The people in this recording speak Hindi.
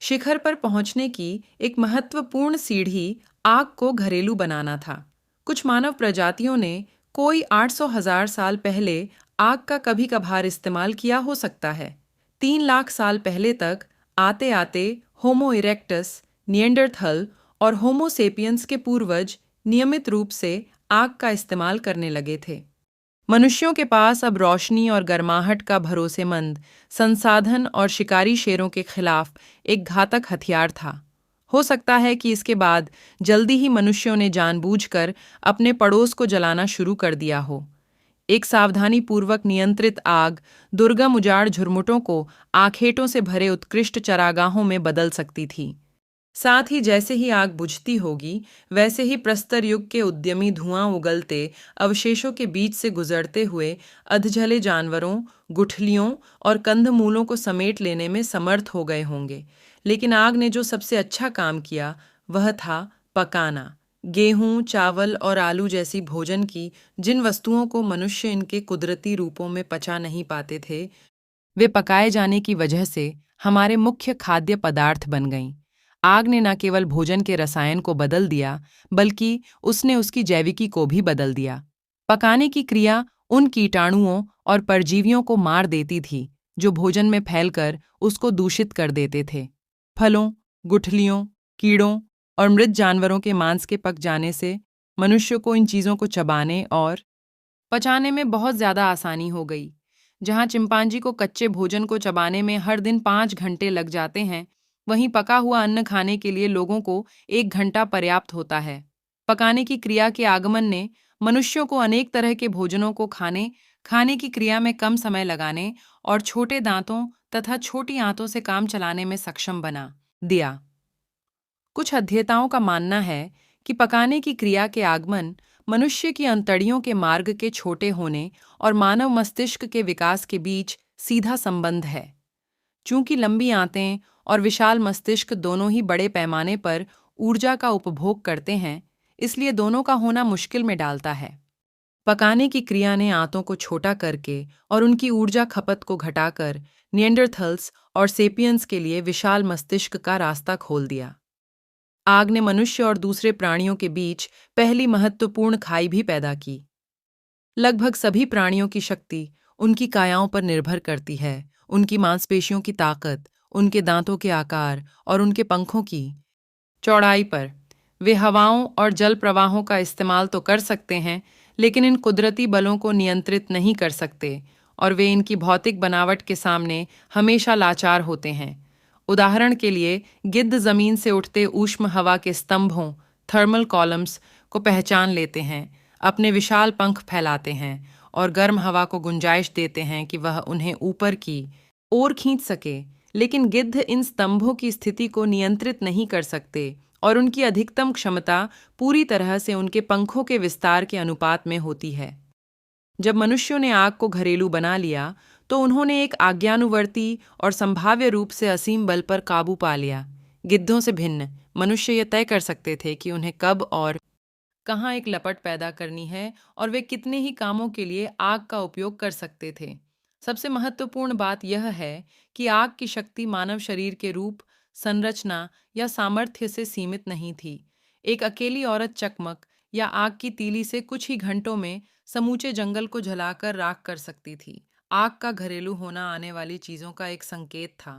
शिखर पर पहुंचने की एक महत्वपूर्ण सीढ़ी आग को घरेलू बनाना था। कुछ मानव प्रजातियों ने कोई 800,000 साल पहले आग का कभी कभार इस्तेमाल किया हो सकता है। 3 लाख साल पहले तक आते आते होमो इरेक्टस, निएंडरथल और होमो सेपियंस के पूर्वज नियमित रूप से आग का इस्तेमाल करने लगे थे। मनुष्यों के पास अब रोशनी और गर्माहट का भरोसेमंद संसाधन और शिकारी शेरों के खिलाफ एक घातक हथियार था। हो सकता है कि इसके बाद जल्दी ही मनुष्यों ने जानबूझकर अपने पड़ोस को जलाना शुरू कर दिया हो। एक सावधानीपूर्वक नियंत्रित आग दुर्गम उजाड़ झुरमुटों को आखेटों से भरे उत्कृष्ट चरागाहों में बदल सकती थी। साथ ही जैसे ही आग बुझती होगी, वैसे ही प्रस्तर युग के उद्यमी धुआं उगलते अवशेषों के बीच से गुजरते हुए अधजले जानवरों, गुठलियों और कंदमूलों को समेट लेने में समर्थ हो गए होंगे। लेकिन आग ने जो सबसे अच्छा काम किया वह था पकाना। गेहूं, चावल और आलू जैसी भोजन की जिन वस्तुओं को मनुष्य इनके कुदरती रूपों में पचा नहीं पाते थे, वे पकाए जाने की वजह से हमारे मुख्य खाद्य पदार्थ बन गईं। आग ने न केवल भोजन के रसायन को बदल दिया, बल्कि उसने उसकी जैविकी को भी बदल दिया। पकाने की क्रिया उन कीटाणुओं और परजीवियों को मार देती थी जो भोजन में फैलकर उसको दूषित कर देते थे। फलों, गुठलियों, कीड़ों और मृत जानवरों के मांस के पक जाने से मनुष्य को इन चीज़ों को चबाने और पचाने में बहुत ज़्यादा आसानी हो गई। जहाँ चिंपांजी को कच्चे भोजन को चबाने में हर दिन 5 घंटे लग जाते हैं, वहीं पका हुआ अन्न खाने के लिए लोगों को 1 घंटा पर्याप्त होता है। पकाने की क्रिया के आगमन ने मनुष्यों को अनेक तरह के भोजनों को खाने की क्रिया में कम समय लगाने और छोटे दांतों तथा छोटी आंतों से काम चलाने में सक्षम बना दिया। कुछ अध्येताओं का मानना है कि पकाने की क्रिया के आगमन मनुष्य की अंतड़ियों के मार्ग के छोटे होने और मानव मस्तिष्क के विकास के बीच सीधा संबंध है। चूंकि लंबी आंतें और विशाल मस्तिष्क दोनों ही बड़े पैमाने पर ऊर्जा का उपभोग करते हैं, इसलिए दोनों का होना मुश्किल में डालता है। पकाने की क्रिया ने आंतों को छोटा करके और उनकी ऊर्जा खपत को घटाकर निएंडरथल्स और सेपियंस के लिए विशाल मस्तिष्क का रास्ता खोल दिया। आग ने मनुष्य और दूसरे प्राणियों के बीच पहली महत्वपूर्ण खाई भी पैदा की। लगभग सभी प्राणियों की शक्ति उनकी कायाओं पर निर्भर करती है, उनकी मांसपेशियों की ताकत, उनके दांतों के आकार और उनके पंखों की चौड़ाई पर। वे हवाओं और जल प्रवाहों का इस्तेमाल तो कर सकते हैं, लेकिन इन कुदरती बलों को नियंत्रित नहीं कर सकते और वे इनकी भौतिक बनावट के सामने हमेशा लाचार होते हैं। उदाहरण के लिए, गिद्ध जमीन से उठते ऊष्म हवा के स्तंभों, थर्मल कॉलम्स को पहचान लेते हैं, अपने विशाल पंख फैलाते हैं और गर्म हवा को गुंजाइश देते हैं कि वह उन्हें ऊपर की ओर खींच सके। लेकिन गिद्ध इन स्तंभों की स्थिति को नियंत्रित नहीं कर सकते और उनकी अधिकतम क्षमता पूरी तरह से उनके पंखों के विस्तार के अनुपात में होती है। जब मनुष्यों ने आग को घरेलू बना लिया, तो उन्होंने एक आज्ञानुवर्ती और संभाव्य रूप से असीम बल पर काबू पा लिया। गिद्धों से भिन्न, मनुष्य यह तय कर सकते थे कि उन्हें कब और कहाँ एक लपट पैदा करनी है और वे कितने ही कामों के लिए आग का उपयोग कर सकते थे। सबसे महत्वपूर्ण बात यह है कि आग की शक्ति मानव शरीर के रूप, संरचना या सामर्थ्य से सीमित नहीं थी। एक अकेली औरत चकमक या आग की तीली से कुछ ही घंटों में समूचे जंगल को जलाकर राख कर सकती थी। आग का घरेलू होना आने वाली चीजों का एक संकेत था।